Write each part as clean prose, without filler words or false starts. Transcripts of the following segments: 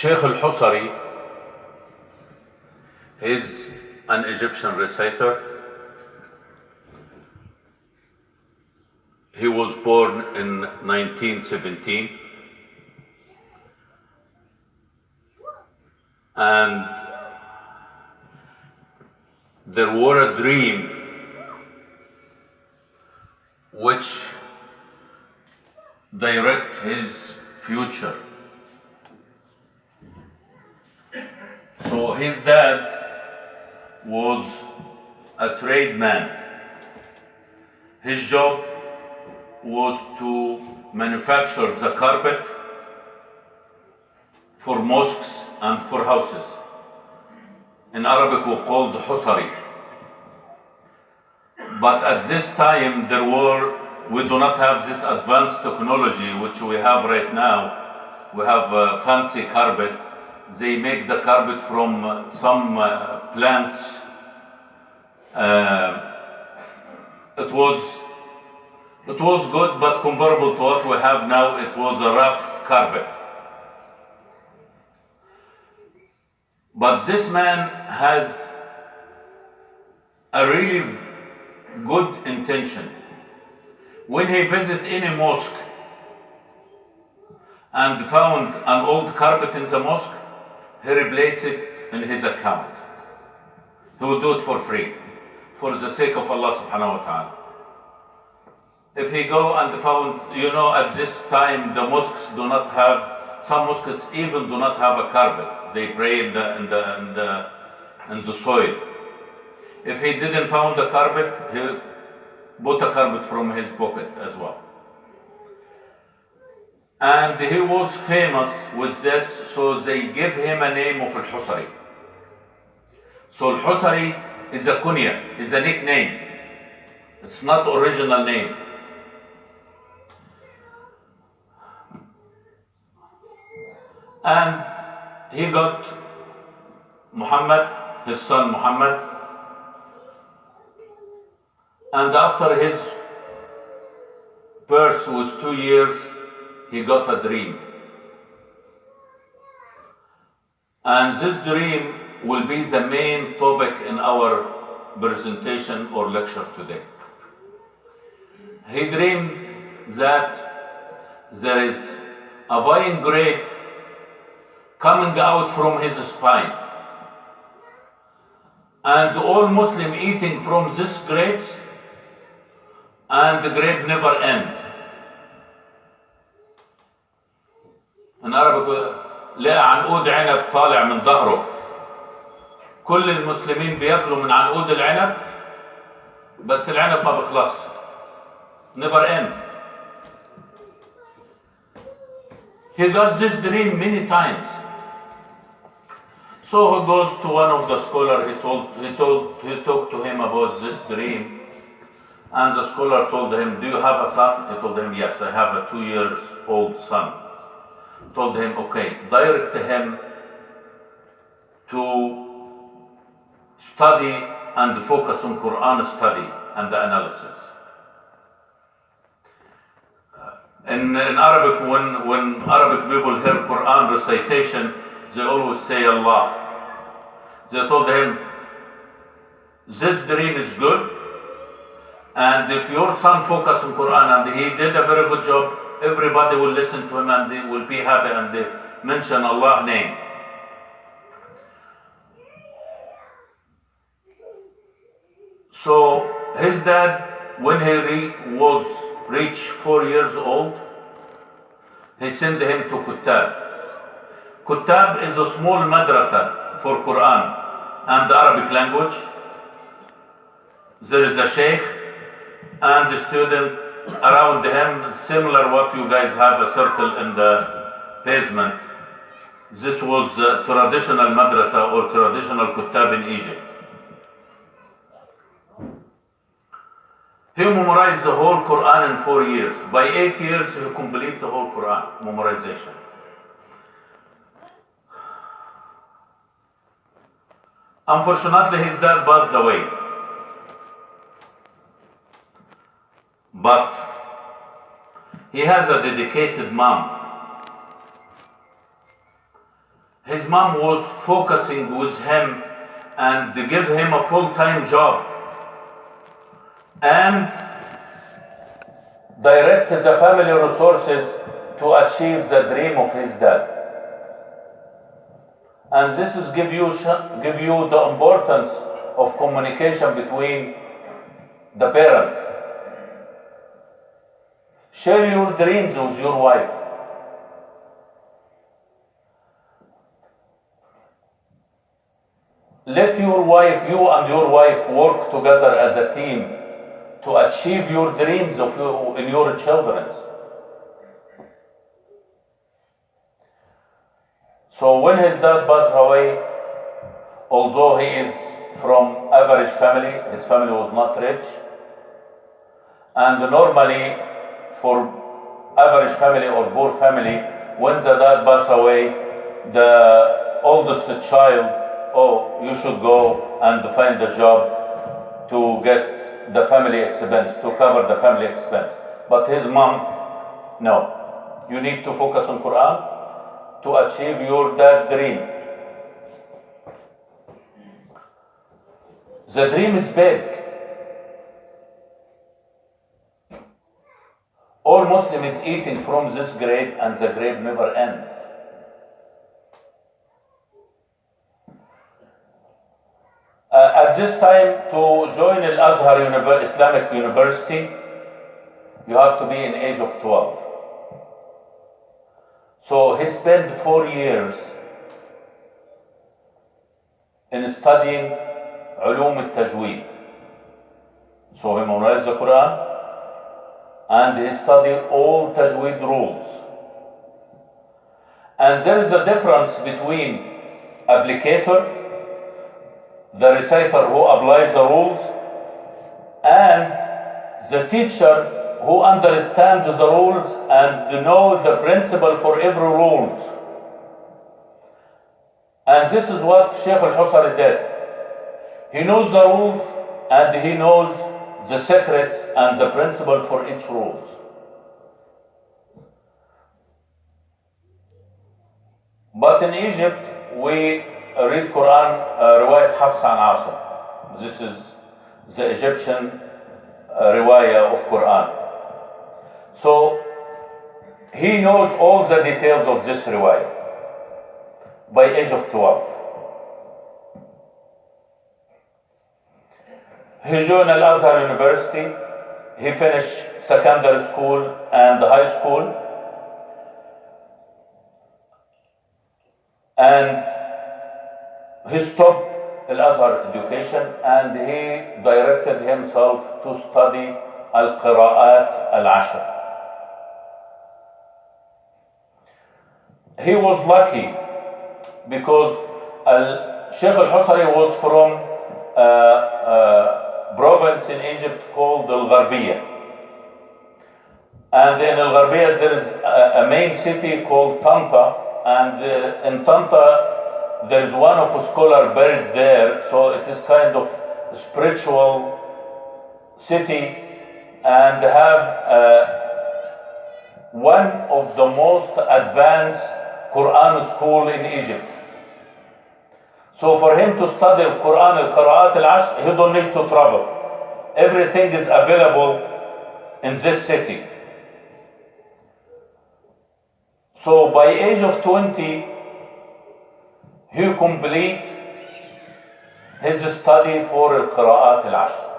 Sheikh al-Husary is an Egyptian reciter. He was born in 1917, and there were a dream which direct his future. So his dad was a tradesman. His job was to manufacture the carpet for mosques and for houses. In Arabic we called husary. But at this time we do not have this advanced technology which we have right now. We have a fancy carpet. They make the carpet from some plants. It was good, but comparable to what we have now, it was a rough carpet. But this man has a really good intention. When he visited any mosque and found an old carpet in the mosque, he replaced it in his account. He will do it for free, for the sake of Allah subhanahu wa ta'ala. If he go and found, at this time the mosques do not have, some mosques even do not have a carpet. They pray in the soil. If he didn't found the carpet, he bought a carpet from his pocket as well. And he was famous with this, so they give him a name of al-Husary. So al-Husary is a kunya, is a nickname. It's not original name. And he got Muhammad, his son Muhammad, and after his birth was 2 years, he got a dream. And this dream will be the main topic in our presentation or lecture today. He dreamed that there is a vine grape coming out from his spine, and all Muslims eating from this grapes, and the grape never end. In Arabic لقى عنقود عنب طالع من ظهره. كل المسلمين بياكلوا من عنقود العنب، بس العنب ما بيخلص. Never end. He got this dream many times. So he goes to one of the scholars. He talked to him about this dream, and the scholar told him, "Do you have a son?" He told him, "Yes, I have a 2-year-old son." Told him, "Okay, direct him to study and focus on Quran study and the analysis." In Arabic, when Arabic people hear Quran recitation, they always say Allah. They told him, "This dream is good, and if your son focus on Quran and he did a very good job, everybody will listen to him and they will be happy and they mention Allah's name." So his dad, when he reached 4 years old, he sent him to Kutab. Kutab is a small madrasa for Quran and the Arabic language. There is a sheikh and a student around him, similar what you guys have a circle in the basement. This was traditional madrasa or traditional Kutab in Egypt. He memorized the whole Quran in 4 years. By 8 years, he completed the whole Quran memorization. Unfortunately, his dad passed away. But he has a dedicated mom. his mom was focusing with him and give him a full-time job and direct the family resources to achieve the dream of his dad. And this is give you the importance of communication between the parent. Share your dreams with your wife. Let your wife, you and your wife, work together as a team to achieve your dreams of in your children. So when his dad passed away, although he is from average family, his family was not rich, and normally for average family or poor family, when the dad passed away, the oldest child, oh, you should go and find a job to get the family expense, to cover the family expense. But his mom, no, you need to focus on Quran to achieve your dad dream. The dream is big. All Muslim is eating from this grape and the grape never ends. At this time, to join al-Azhar Islamic University, you have to be in age of 12. So he spent 4 years in studying علوم التجويد. So he memorized the Quran and he studied all tajweed rules. And there is a difference between applicator, the reciter who applies the rules, and the teacher who understands the rules and know the principle for every rules. And this is what Sheikh al-Husary did. He knows the rules and he knows the secrets and the principle for each rules. But in Egypt, we read Quran, riwayat Hafs an Asim. This is the Egyptian riwayah of Quran. So he knows all the details of this riwayah by age of 12. He joined al-Azhar University. He finished secondary school and high school. And he stopped al-Azhar education and he directed himself to study al-Qira'at al-Ashr. He was lucky because Sheikh al-Husary was from province in Egypt called al-Gharbiyya. And in al-Gharbiyya there is a main city called Tanta, and in Tanta there is one of a scholar buried there, so it is kind of a spiritual city and have one of the most advanced Quran school in Egypt. So for him to study Quran, al-Qira'at al-Ashr, he don't need to travel. Everything is available in this city. So by age of 20, he complete his study for al-Qira'at al-Ashr.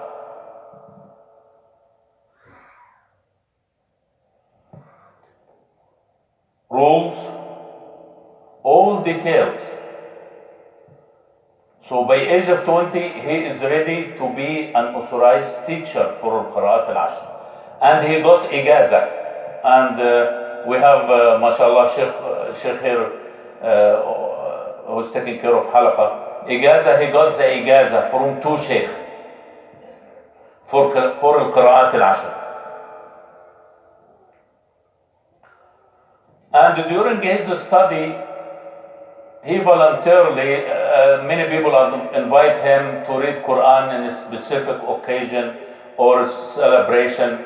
Rules, all details. So by age of 20, he is ready to be an authorized teacher for al-Qira'at al-Ashr. And he got ijaza. And we have, mashallah, Sheikh here, who's taking care of halaqa. Ijaza, he got the ijaza from 2 sheikh for al-Qira'at al-Ashr. And during his study, he voluntarily, many people invite him to read Quran in a specific occasion or celebration,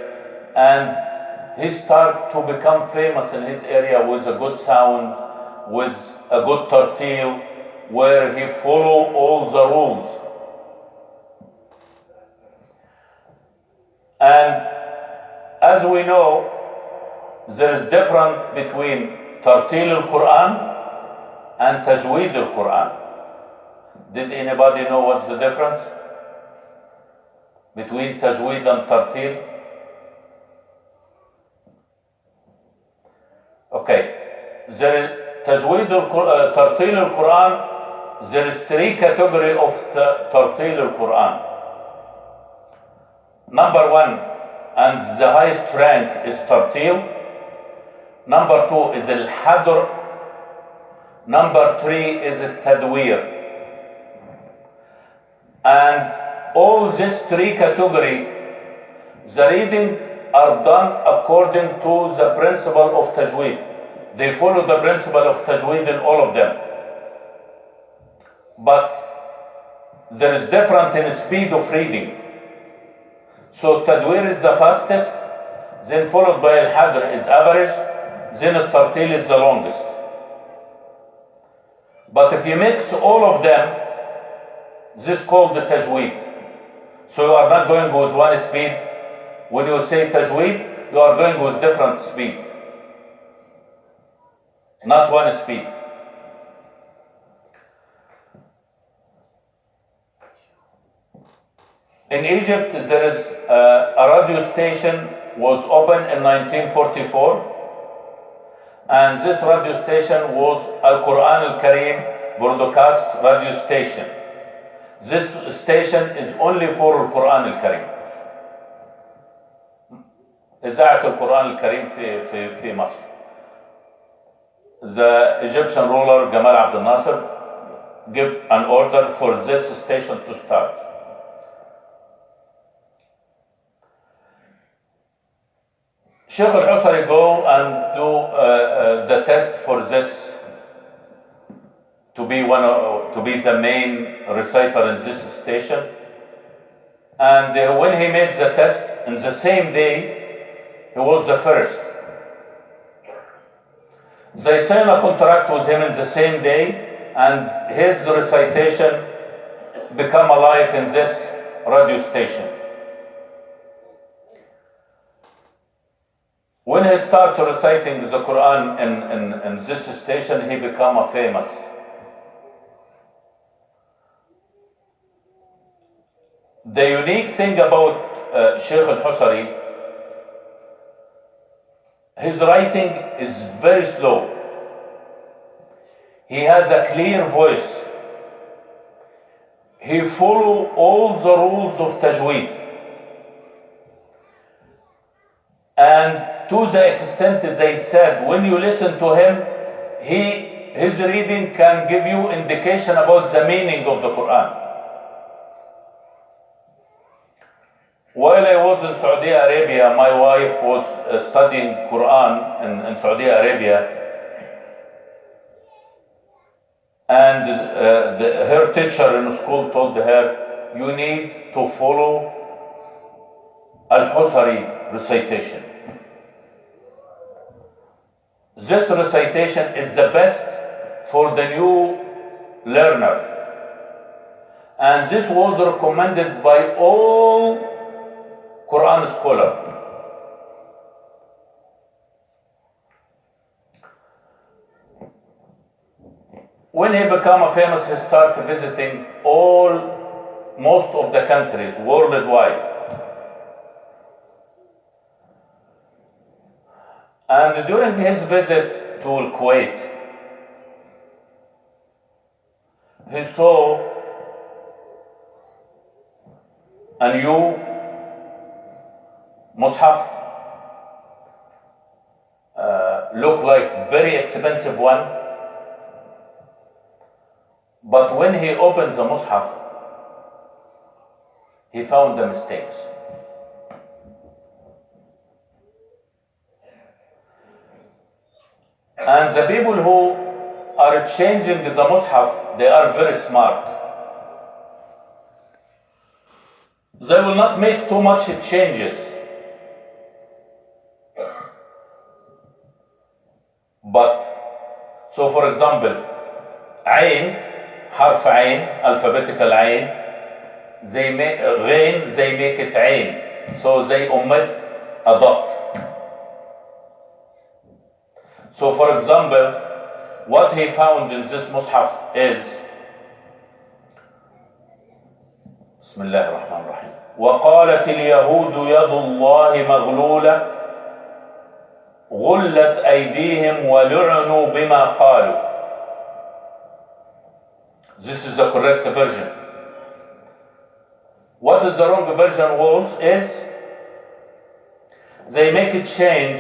and he started to become famous in his area with a good sound with a good tarteel where he follow all the rules. And as we know, there is difference between tarteel al-Quran and tajweed al-Quran. Did anybody know what's the difference between tajweed and tarteel? Okay, there is tajweed tarteel al-Quran. There is three categories of tarteel al-Quran. Number one, and the highest rank is tarteel. Number two is al-hadr. Number three is al-tadweer. And all these three categories, the reading are done according to the principle of tajweed. They follow the principle of tajweed in all of them. But there is difference in speed of reading. So tadweer is the fastest, then followed by al-hadr is average, then al-tarteel is the longest. But if you mix all of them, this is called the tajweed. So you are not going with one speed. When you say tajweed, you are going with different speed, not one speed. In Egypt, there is a radio station was opened in 1944, and this radio station was Al-Quran Al-Kareem broadcast radio station. This station is only for Al-Quran Al-Kareem. إذاعة القرآن الكريم في مصر. The Egyptian ruler Gamal Abdel Nasser gave an order for this station to start. Sheikh al-Husary go and do the test for this to be the main reciter in this station. And when he made the test in the same day, he was the first. They signed a contract with him in the same day, and his recitation became alive in this radio station. When he started reciting the Quran in this station, he became famous. The unique thing about Sheikh al-Husary, his writing is very slow. He has a clear voice. He follows all the rules of tajweed. And to the extent they said, when you listen to him, his reading can give you indication about the meaning of the Quran. While I was in Saudi Arabia, my wife was studying Quran in Saudi Arabia, and her teacher in school told her, you need to follow al-husary recitation. This recitation is the best for the new learner, and this was recommended by all Quran scholar. When he became famous, he started visiting most of the countries worldwide. And during his visit to Kuwait, he saw a new mushaf, looked like very expensive one, but when he opened the mushaf, he found the mistakes. And the people who are changing the mushaf, they are very smart. They will not make too much changes. So for example, عين, حرف عين, alphabetical عين, غين, they make it عين. So they omit a dot. So for example, what he found in this mushaf is بسم الله الرحمن الرحيم وقالت اليهود يد الله مغلولة غلت أيديهم ولعنوا بما قالوا. This is the correct version. What is the wrong version is they make it change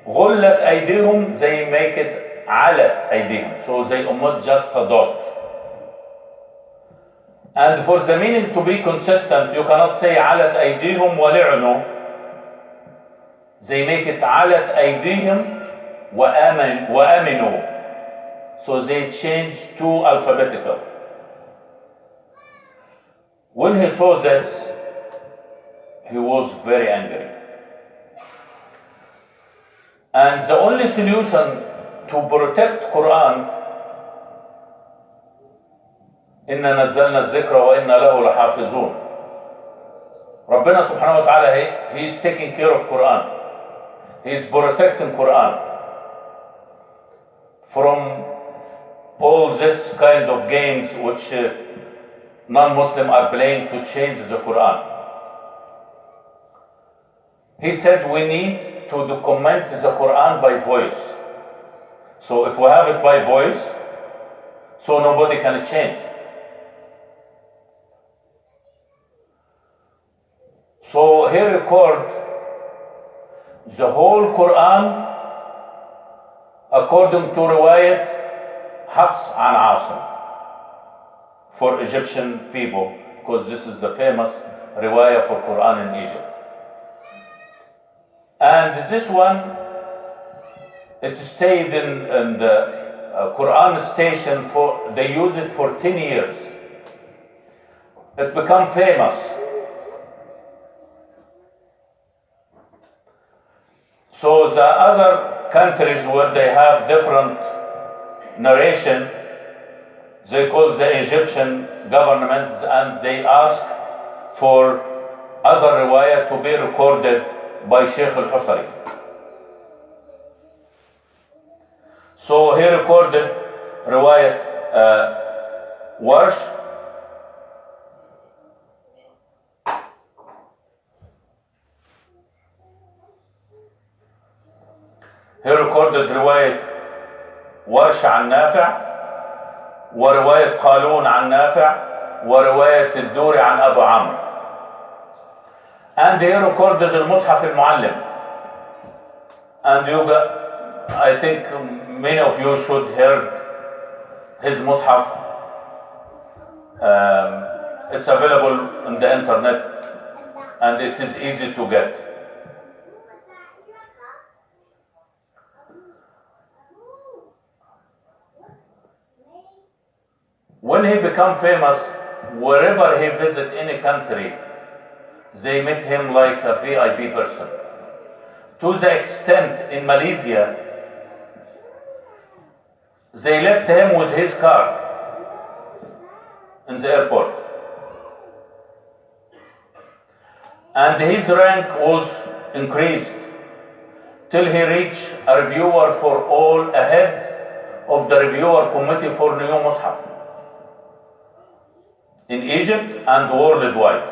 غلت أيديهم, they make it علت أيديهم, so they omit just a dot. And for the meaning to be consistent, you cannot say علت أيديهم ولعنوا. They make it علت أيديهم وآمنوا. So they change to alphabetical. When he saw this, he was very angry. And the only solution to protect Quran, إنا نزلنا الذكر وإنا له لحافظون. ربنا سبحانه وتعالى, he is taking care of Quran. He is protecting Quran from all this kind of games which non-Muslims are playing to change the Quran. He said we need to document the Quran by voice. So if we have it by voice, so nobody can change. So he record the whole Quran according to riwayat Hafs an Asim for Egyptian people, because this is the famous riwayah for Quran in Egypt. And this one, it stayed in the Quran station they use it for 10 years. It became famous. So the other countries where they have different narration, they call the Egyptian government and they ask for other riwayah to be recorded by Sheikh al-Husary. So he recorded riwayat Warsh, he recorded رواية ورش عن نافع ورواية قالون عن نافع ورواية الدوري عن أبو عمرو. And he recorded المصحف المعلم. And you got, I think many of you should heard his mushaf. It's available on the internet and it is easy to get. When he became famous, wherever he visit any country, they met him like a VIP person. To the extent in Malaysia, they left him with his car in the airport. And his rank was increased till he reached a reviewer for all, ahead of the reviewer committee for new Mus'haf in Egypt and worldwide.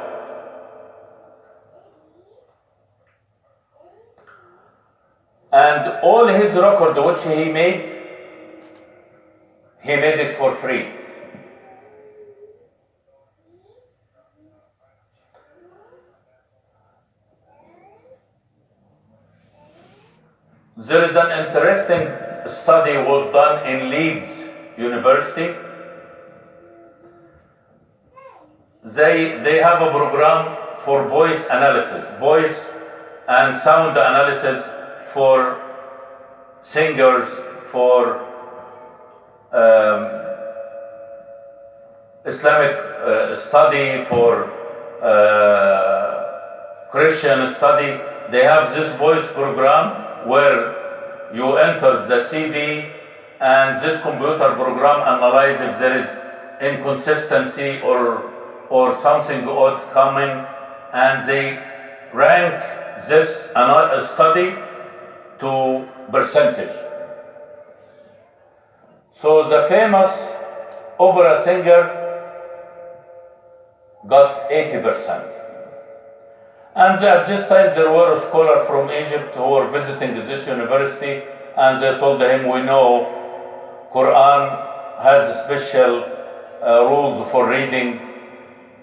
And all his record which he made it for free. There is an interesting study was done in Leeds University. They have a program for voice analysis, voice and sound analysis for singers, for Islamic study, for Christian study. They have this voice program where you enter the CD and this computer program analyzes if there is inconsistency or something odd coming, and they rank this study to percentage. So the famous opera singer got 80%. And at this time there were scholars from Egypt who were visiting this university, and they told him, we know Quran has special rules for reading.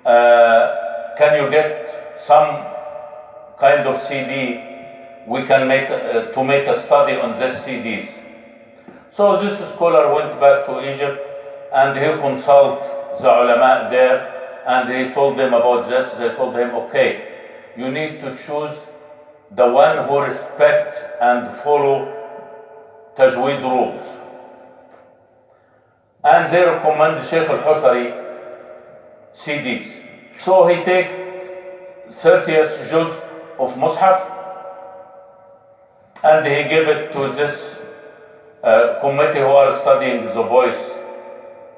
Can you get some kind of CD we can make to make a study on these CDs? So this scholar went back to Egypt and he consulted the ulama there, and he told them about this. They told him, okay, you need to choose the one who respect and follow tajweed rules. And they recommend Sheikh al-Husary CDs. So he take 30th juz of Mus'haf and he gave it to this committee who are studying the voice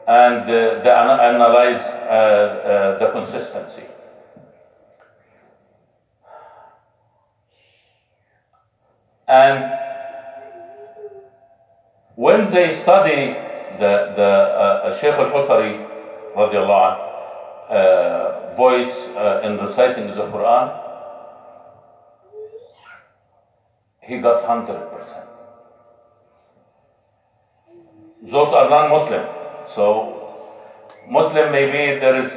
and they analyze the consistency. And when they study the Sheikh al-Husary radiallahu anh, voice in reciting the Quran, he got 100%. Those are non-Muslim. So Muslim, maybe their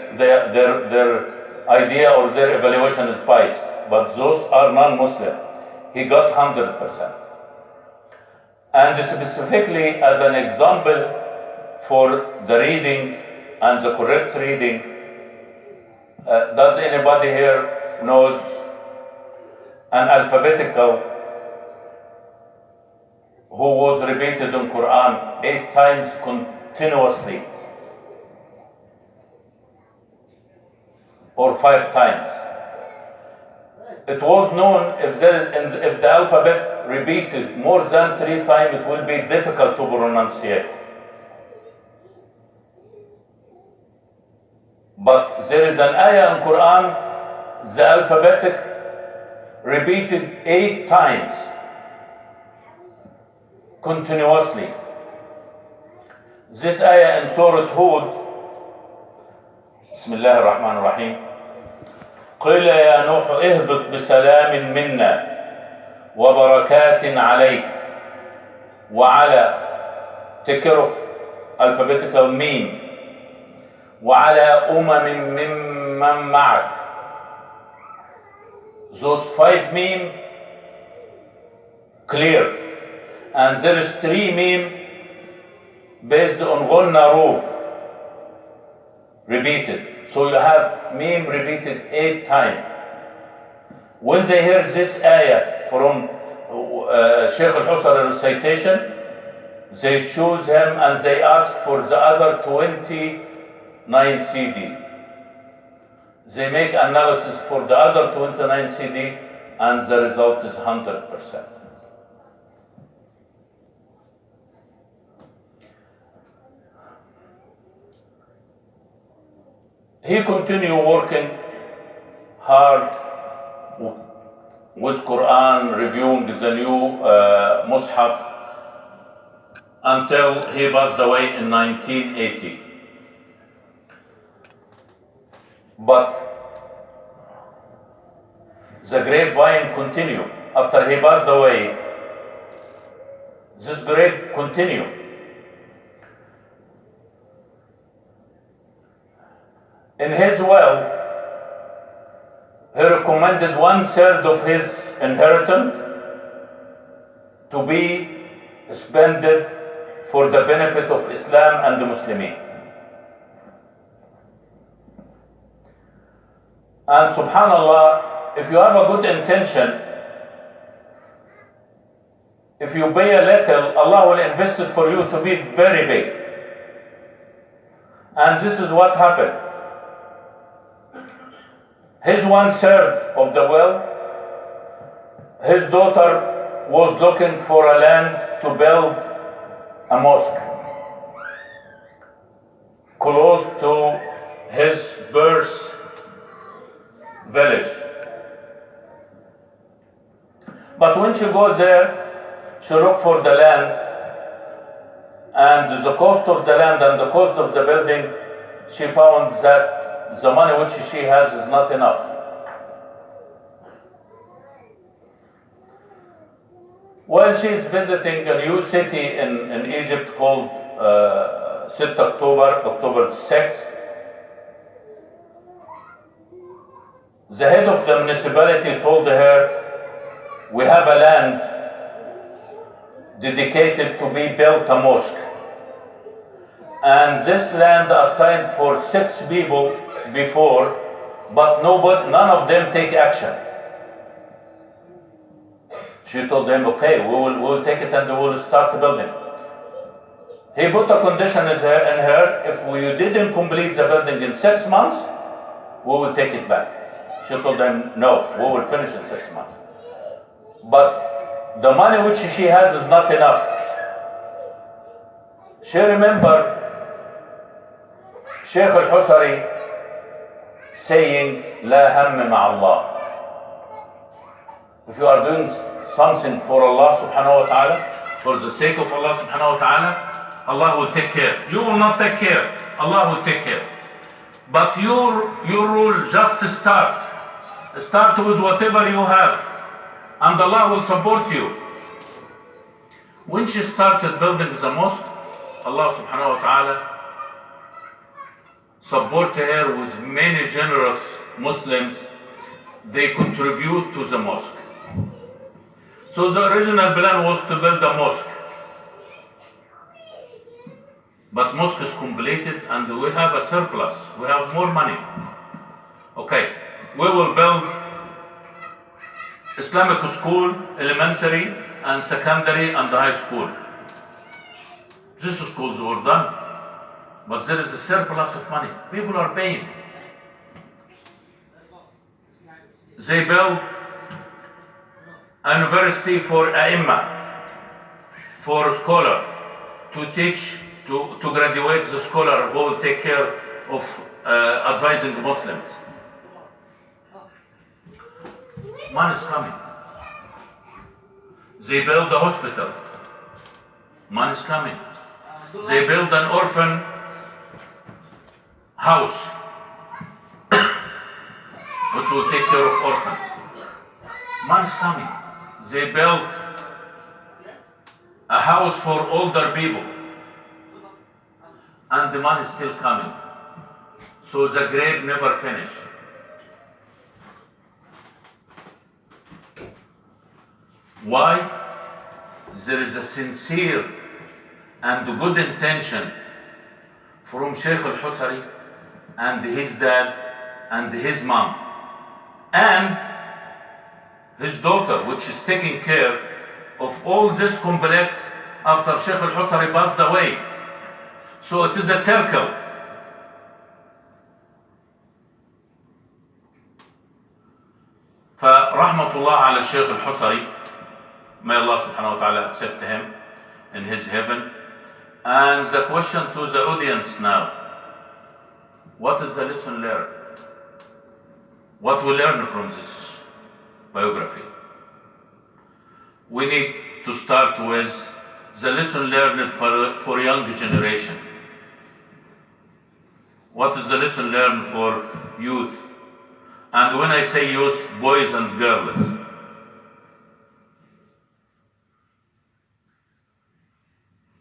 idea or their evaluation is biased, but those are non-Muslim. He got 100%. And specifically as an example for the reading and the correct reading, does anybody here knows an alphabetical who was repeated in Quran 8 times continuously or 5 times? It was known if the alphabet repeated more than 3 times, it will be difficult to pronunciate. But there is an ayah in Quran, the alphabetic repeated 8 times continuously. This ayah in Surah Hud, Bismillah ar-Rahman ar-Rahim, قِلَ يَا نُوحُ اهْبِطْ بِسَلَامٍ مِنَّا وَبَرَكَاتٍ عَلَيْكَ وَعَلَى, take care of alphabetical meme, وَعَلَى أُمَمٍ مِّمَّن مَّعَكَ. Those 5 meme clear, and there is 3 meme based on غُنَّ رو repeated. So you have meme repeated 8 times. When they hear this ayah from Sheikh al-Husary recitation, they choose him and they ask for the other 29 CD. They make analysis for the other 29 CD and the result is 100%. He continued working hard with Quran, reviewing the new Mus'haf until he passed away in 1980. But the grapevine continued. After he passed away, this grave continued. In his will, he recommended 1/3 of his inheritance to be spent for the benefit of Islam and the Muslimin. And subhanallah, if you have a good intention, if you pay a little, Allah will invest it for you to be very big. And this is what happened. His 1/3 of the will, his daughter was looking for a land to build a mosque close to his birth village. But when she goes there, she looks for the land, and the cost of the land and the cost of the building, she found that the money which she has is not enough. While she is visiting a new city in Egypt called 6 October 6, the head of the municipality told her, we have a land dedicated to be built a mosque. And this land assigned for 6 people before, but none of them take action. She told them, okay, we will take it and we will start the building. He put a condition in her, if we didn't complete the building in 6 months, we will take it back. She told them, no, we will finish in 6 months. But the money which she has is not enough. She remembered Sheikh al-Husary saying, La hamm ma'Allah. If you are doing something for Allah subhanahu wa ta'ala, for the sake of Allah subhanahu wa ta'ala, Allah will take care. You will not take care, Allah will take care. But your rule, just start. Start with whatever you have, and Allah will support you. When she started building the mosque, Allah subhanahu wa ta'ala supported her with many generous Muslims. They contribute to the mosque. So the original plan was to build a mosque. But mosque is completed and we have a surplus. We have more money. Okay, we will build Islamic school, elementary and secondary and high school. These schools were done, but there is a surplus of money. People are paying. They built a university for Aimma, for a scholar, to teach, to graduate the scholar who will take care of advising Muslims. Money is coming. They build a hospital. Money is coming. They build an orphan house which will take care of orphans. Money is coming. They built a house for older people, and the money is still coming. So the grade never finished. Why? There is a sincere and good intention from Sheikh al-Husary and his dad and his mom and his daughter, which is taking care of all this complex after Sheikh al-Husary passed away. So it is a circle. فرحمة الله على الشيخ الحصري. May Allah subhanahu wa ta'ala accept him in his heaven. And the question to the audience now, what is the lesson learned? What we learn from this biography? We need to start with the lesson learned for young generation. What is the lesson learned for youth? And when I say youth, boys and girls.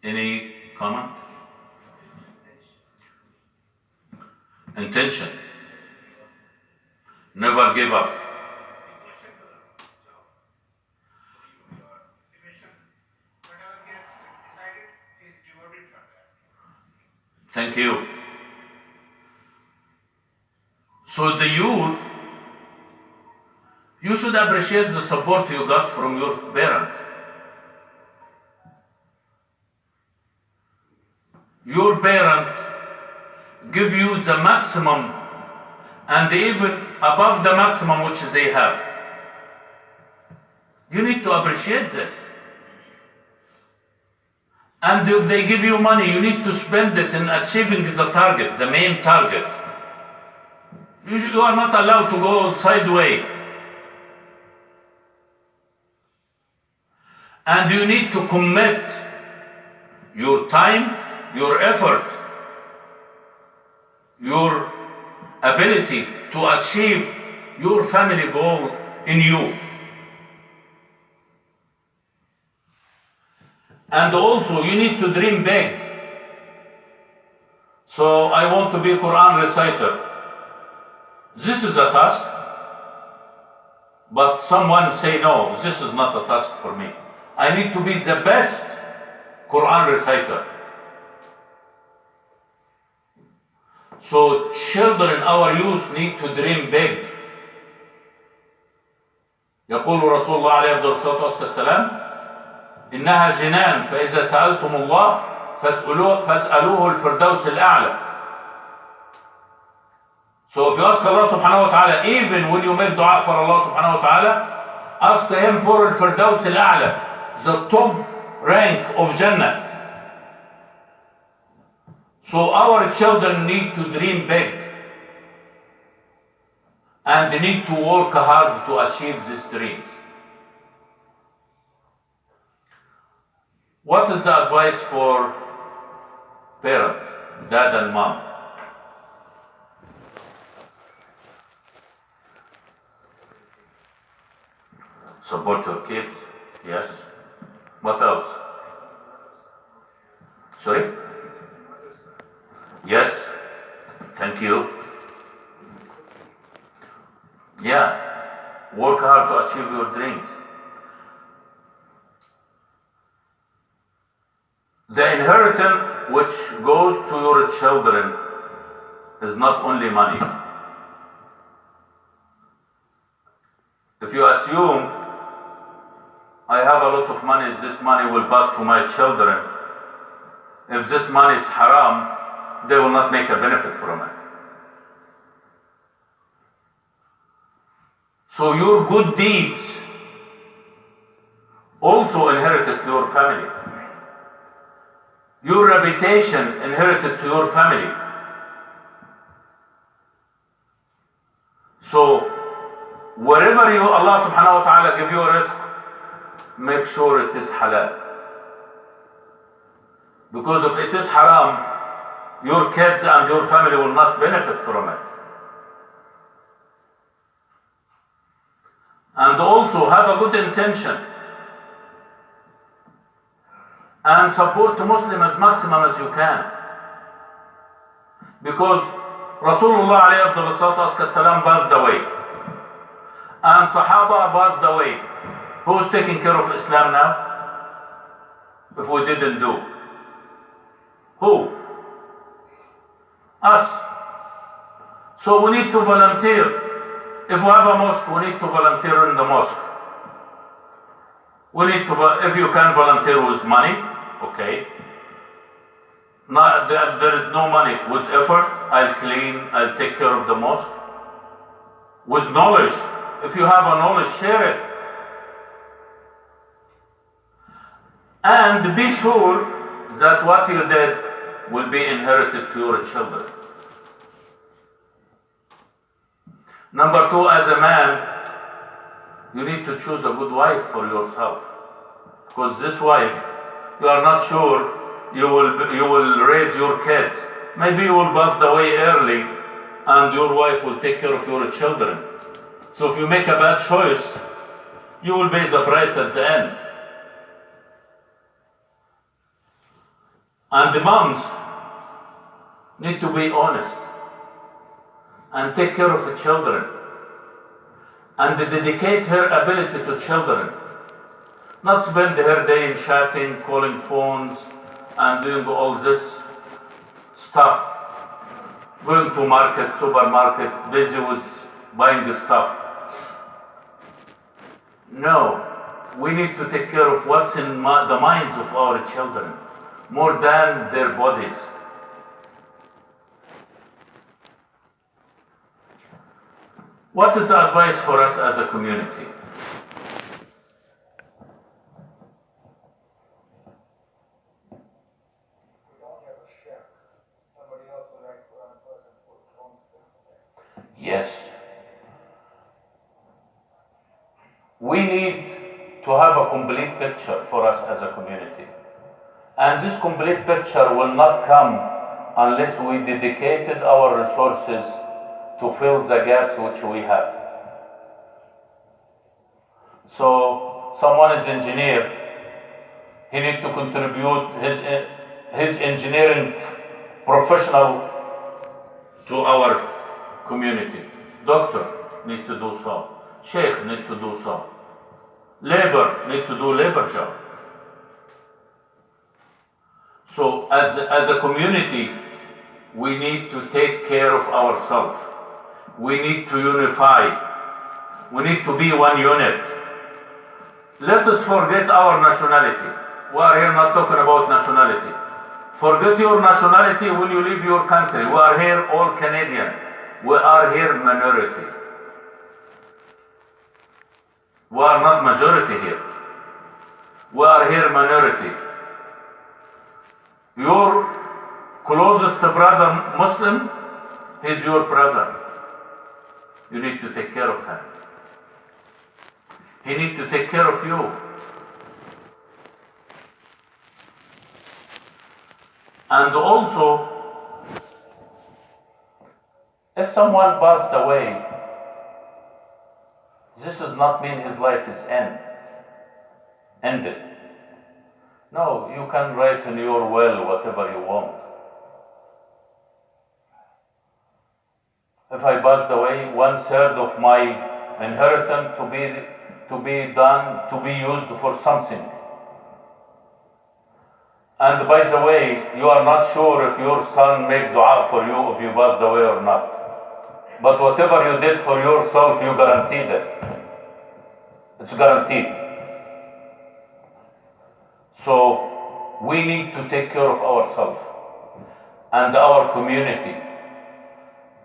Any comment? Intention. Never give up. Thank you. So the youth, you should appreciate the support you got from your parent. Your parent give you the maximum and even above the maximum which they have. You need to appreciate this. And if they give you money, you need to spend it in achieving the target, the main target. You are not allowed to go sideways. And you need to commit your time, your effort, your ability to achieve your family goal in you. And also you need to dream big. So I want to be a Quran reciter. This is a task. But someone say, no, this is not a task for me. I need to be the best Quran reciter. So children, our youth need to dream big. يقول رسول الله عليه الصلاة والسلام إنها جنان فإذا سألتم الله فاسألوه الفردوس الأعلى. So if you ask Allah subhanahu wa ta'ala, even when you make dua for Allah subhanahu wa ta'ala, ask Him for al-firdaus al-a'la, the top rank of Jannah. So our children need to dream big and they need to work hard to achieve these dreams. What is the advice for parent, dad and mom? Support your kids, yes. What else? Sorry? Yes, thank you. Yeah, work hard to achieve your dreams. The inheritance which goes to your children is not only money. If you assume, I have a lot of money, this money will pass to my children. If this money is haram, they will not make a benefit from it. So your good deeds also inherited to your family. Your reputation inherited to your family. So wherever you, Allah subhanahu wa ta'ala give you a risk, make sure it is halal. Because if it is haram, your kids and your family will not benefit from it. And also have a good intention and support the Muslim as maximum as you can. Because Rasulullah alayhi passed away and Sahaba passed away. Who's taking care of Islam now? If we didn't do. Who? Us. So we need to volunteer. If we have a mosque, we need to volunteer in the mosque. We need to, if you can volunteer with money, okay. There is no money. With effort, I'll clean, I'll take care of the mosque. With knowledge, if you have a knowledge, share it. And be sure that what you did will be inherited to your children. Number two, as a man, you need to choose a good wife for yourself. Because this wife, you are not sure you will raise your kids. Maybe you will pass away early and your wife will take care of your children. So if you make a bad choice, you will pay the price at the end. And the moms need to be honest and take care of the children and dedicate her ability to children. Not spend her day in chatting, calling phones, and doing all this stuff. Going to market, supermarket, busy with buying the stuff. No, we need to take care of what's in the minds of our children, more than their bodies. What is the advice for us as a community? Yes. We need to have a complete picture for us as a community. And this complete picture will not come unless we dedicated our resources to fill the gaps which we have. So, someone is engineer, he needs to contribute his engineering professional to our community. Doctor need to do so. Sheikh need to do so. Labor need to do labor job. So as a community, we need to take care of ourselves. We need to unify. We need to be one unit. Let us forget our nationality. We are here not talking about nationality. Forget your nationality when you leave your country. We are here all Canadian. We are here minority. We are not majority here. We are here minority. Your closest brother Muslim, he's your brother. You need to take care of him. He needs to take care of you. And also, if someone passed away, this does not mean his life is ended. No, you can write in your will whatever you want. If I passed away, 1/3 of my inheritance to be used for something. And by the way, you are not sure if your son make dua for you if you passed away or not. But whatever you did for yourself, you guaranteed it. It's guaranteed. So we need to take care of ourselves and our community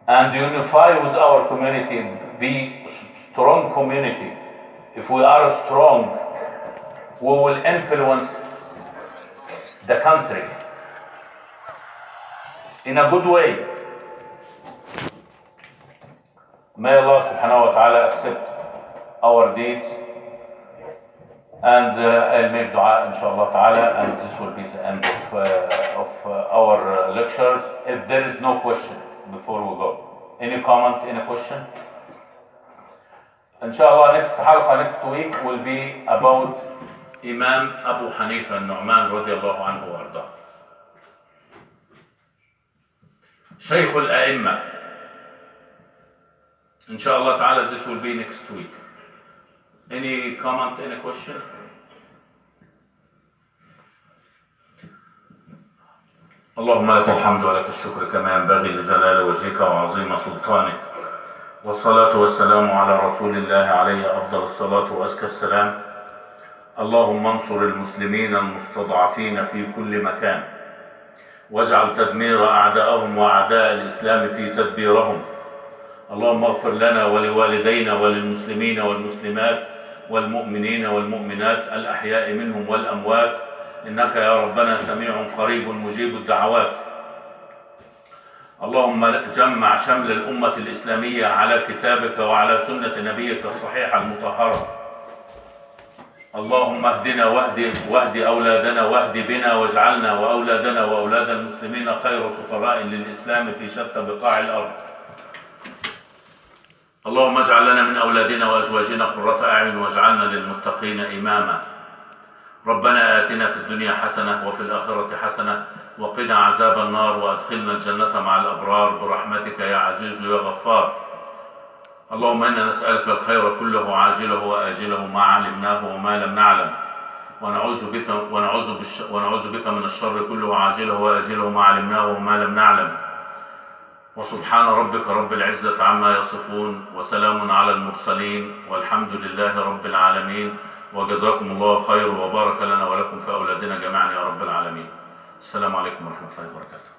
and unify with our community, be strong community. If we are strong, we will influence the country in a good way. May Allah subhanahu wa ta'ala accept our deeds, and I'll make dua inshallah ta'ala, and this will be the end of our lectures. If there is no question before we go, any comment, any question? Inshallah, next week will be about Imam Abu Hanifa al-Nu'man radiyallahu anhu wa arda. Shaykh al-A'imma. Inshallah ta'ala, this will be next week. Any comment, any question? اللهم لك الحمد ولك الشكر كما ينبغي لجلال وجهك وعظيم سلطانك، والصلاة والسلام على رسول الله عليه أفضل الصلاة وأزكى السلام. اللهم انصر المسلمين المستضعفين في كل مكان، واجعل تدمير أعدائهم وأعداء الإسلام في تدبيرهم. اللهم اغفر لنا ولوالدينا وللمسلمين والمسلمات والمؤمنين والمؤمنات الأحياء منهم والأموات، إنك يا ربنا سميع قريب مجيب الدعوات. اللهم جمع شمل الأمة الإسلامية على كتابك وعلى سنة نبيك الصحيحة المطهرة. اللهم اهدنا واهد أولادنا واهد بنا، واجعلنا وأولادنا وأولاد المسلمين خير سفراء للإسلام في شتى بقاع الأرض. اللهم اجعل لنا من أولادنا وأزواجنا قرة أعين، واجعلنا للمتقين إماما. ربنا آتنا في الدنيا حسنة وفي الآخرة حسنة وقنا عذاب النار، وأدخلنا الجنة مع الأبرار برحمتك يا عزيز يا غفار. اللهم إنا نسألك الخير كله عاجله وآجله ما علمناه وما لم نعلم، ونعوذ بك من الشر كله عاجله وآجله ما علمناه وما لم نعلم. وسبحان ربك رب العزة عما يصفون، وسلام على المرسلين، والحمد لله رب العالمين. وجزاكم الله خير، وبارك لنا ولكم في أولادنا جميعا يا رب العالمين. السلام عليكم ورحمة الله وبركاته.